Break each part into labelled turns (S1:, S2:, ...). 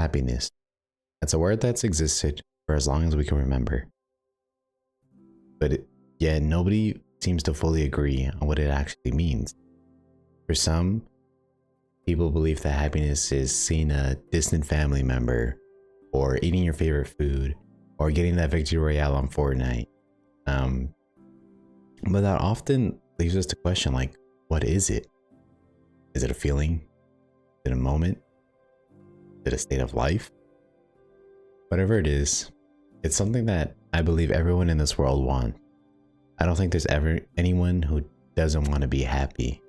S1: happiness. It's a word that's existed for as long as we can remember. But yet nobody seems to fully agree on what it actually means. For some, people believe that happiness is seeing a distant family member, or eating your favorite food, or getting that victory royale on Fortnite. But that often leaves us to question, like, what is it? Is it a feeling? Is it a moment? Is it a state of life? Whatever it is, it's something that I believe everyone in this world wants. I don't think there's ever anyone who doesn't want to be happy.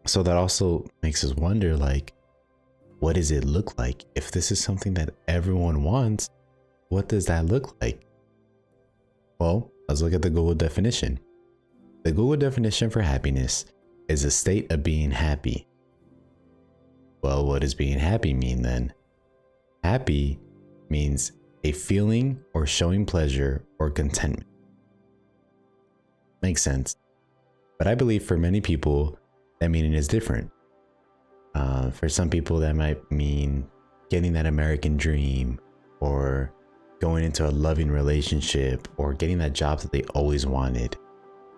S1: So that also makes us wonder, like, what does it look like? If this is something that everyone wants, what does that look like? Well, let's look at the Google definition. The Google definition for happiness is a state of being happy. Well, what does being happy mean then? Happy means a feeling or showing pleasure or contentment. Makes sense. But I believe for many people, that meaning is different. For some people, that might mean getting that American dream, or going into a loving relationship, or getting that job that they always wanted.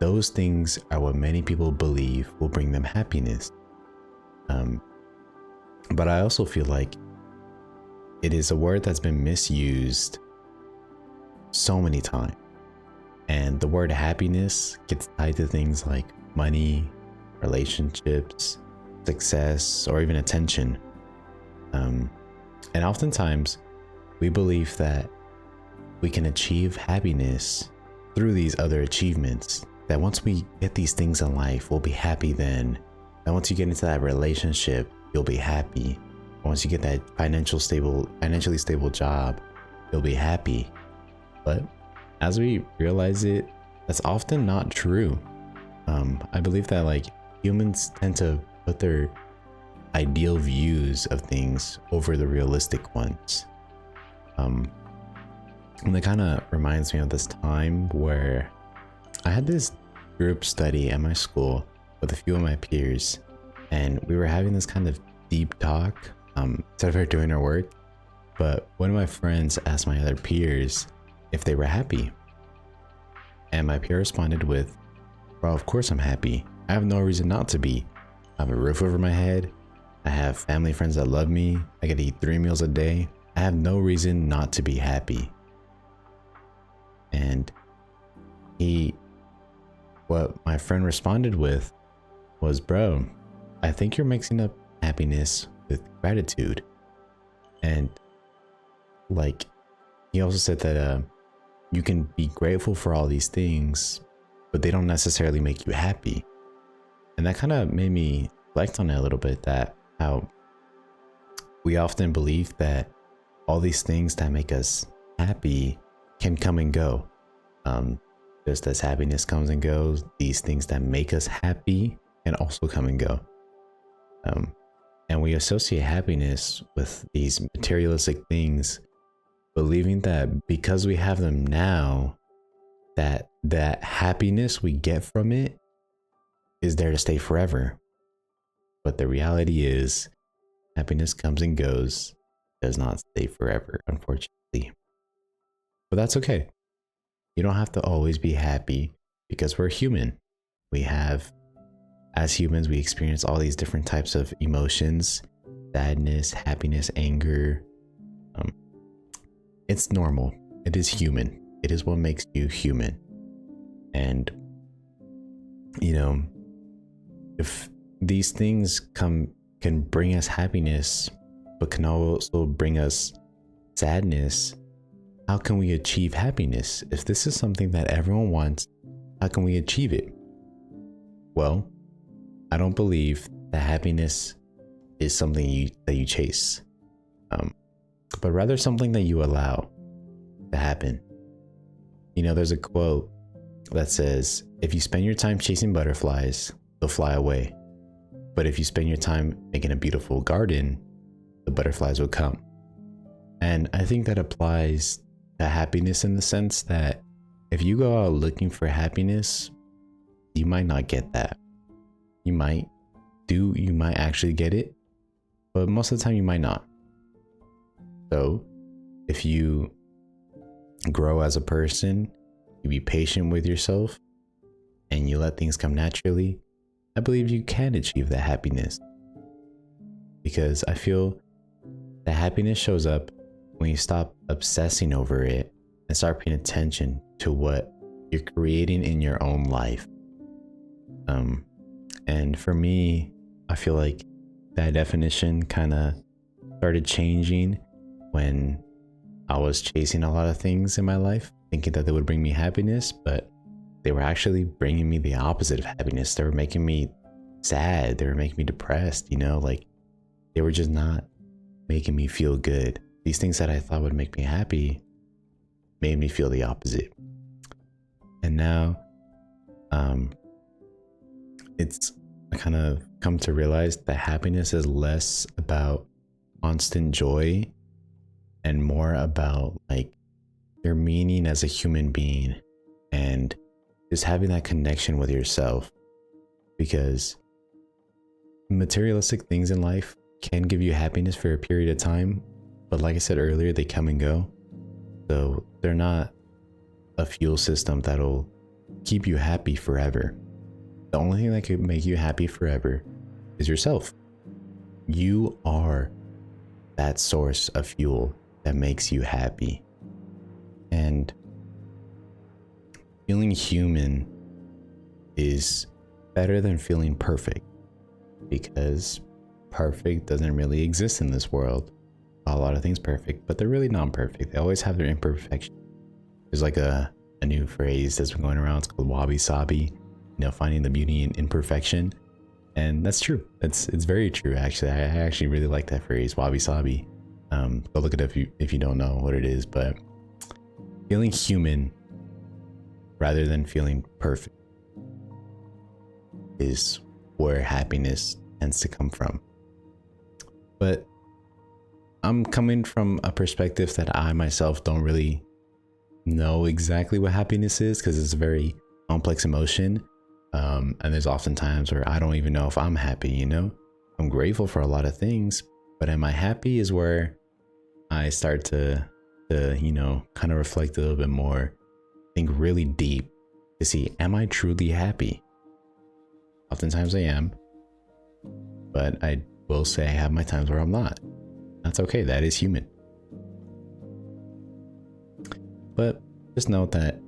S1: Those things are what many people believe will bring them happiness. But I also feel like it is a word that's been misused so many times. And the word happiness gets tied to things like money, relationships, success, or even attention. And oftentimes we believe that we can achieve happiness through these other achievements, that once we get these things in life, we'll be happy then. And once you get into that relationship, you'll be happy. Once you get that financially stable job, you'll be happy. But as we realize it, that's often not true. I believe that, like, humans tend to put their ideal views of things over the realistic ones. And that kind of reminds me of this time where I had this group study at my school with a few of my peers, and we were having this kind of deep talk instead of her doing her work. But one of my friends asked my other peers if they were happy, and my peer responded with, "Well, of course I'm happy. I have no reason not to be. I have a roof over my head. I have family friends that love me. I get to eat 3 meals a day. I have no reason not to be happy." And what my friend responded with was, "Bro, I think you're mixing up happiness with gratitude." And like, he also said that you can be grateful for all these things, but they don't necessarily make you happy. And that kind of made me reflect on it a little bit, that how we often believe that all these things that make us happy can come and go. Just as happiness comes and goes, these things that make us happy can also come and go. And we associate happiness with these materialistic things, believing that because we have them now, that happiness we get from it is there to stay forever. But the reality is, happiness comes and goes, does not stay forever, unfortunately. But that's okay. You don't have to always be happy, because we're human. As humans, we experience all these different types of emotions: sadness, happiness, anger. It's normal. It is human. It is what makes you human. And, if these things can bring us happiness, but can also bring us sadness, how can we achieve happiness? If this is something that everyone wants, how can we achieve it? Well, I don't believe that happiness is something that you chase, but rather something that you allow to happen. There's a quote that says, "If you spend your time chasing butterflies, they'll fly away. But if you spend your time making a beautiful garden, the butterflies will come." And I think that applies to happiness, in the sense that if you go out looking for happiness, you might not get that. You might actually get it, but most of the time you might not. So if you grow as a person, you be patient with yourself, and you let things come naturally, I believe you can achieve that happiness. Because I feel that happiness shows up when you stop obsessing over it and start paying attention to what you're creating in your own life. And for me, I feel like that definition kind of started changing when I was chasing a lot of things in my life, thinking that they would bring me happiness, but they were actually bringing me the opposite of happiness. They were making me sad. They were making me depressed, like they were just not making me feel good. These things that I thought would make me happy made me feel the opposite. And now, I kind of come to realize that happiness is less about constant joy and more about like your meaning as a human being and just having that connection with yourself. Because materialistic things in life can give you happiness for a period of time, but like I said earlier, they come and go. So they're not a fuel system that'll keep you happy forever. The only thing that could make you happy forever is yourself. You are that source of fuel that makes you happy. And feeling human is better than feeling perfect, because perfect doesn't really exist in this world. A lot of things perfect, but they're really non-perfect. They always have their imperfection. There's like a new phrase that's been going around. It's called wabi-sabi, finding the beauty in imperfection. And that's true. It's very true, actually. I actually really like that phrase, wabi-sabi. Go look it up if you don't know what it is. But feeling human rather than feeling perfect is where happiness tends to come from. But I'm coming from a perspective that I myself don't really know exactly what happiness is, because it's a very complex emotion. And there's often times where I don't even know if I'm happy, I'm grateful for a lot of things, but am I happy is where I start to kind of reflect a little bit more, think really deep to see, am I truly happy? Oftentimes I am, but I will say I have my times where I'm not. That's okay. That is human. But just note that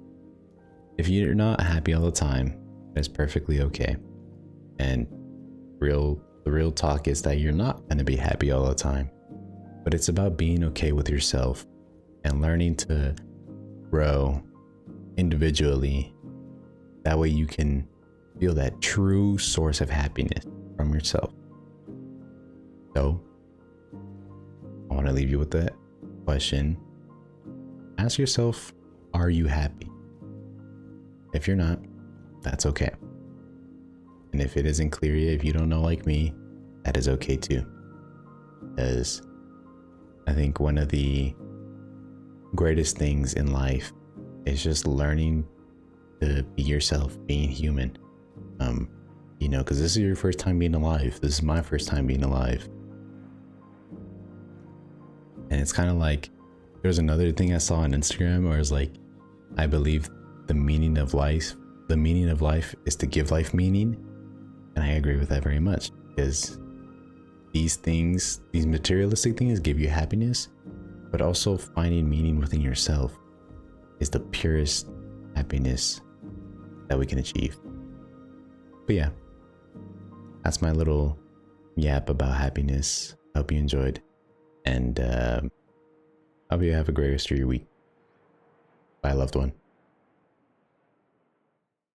S1: if you're not happy all the time, it's perfectly okay. And the real talk is that you're not going to be happy all the time. But it's about being okay with yourself and learning to grow individually. That way you can feel that true source of happiness from yourself. So I want to leave you with that question. Ask yourself, are you happy? If you're not, that's okay. And if it isn't clear yet, if you don't know like me, that is okay too. Because I think one of the greatest things in life is just learning to be yourself, being human. Because this is your first time being alive. This is my first time being alive. And it's kind of like, there's another thing I saw on Instagram where it's like, I believe the meaning of life is to give life meaning. And I agree with that very much, because these materialistic things give you happiness, but also finding meaning within yourself is the purest happiness that we can achieve. But yeah, that's my little yap about happiness. I hope you enjoyed, and I hope you have a great rest of your week. Bye, loved one.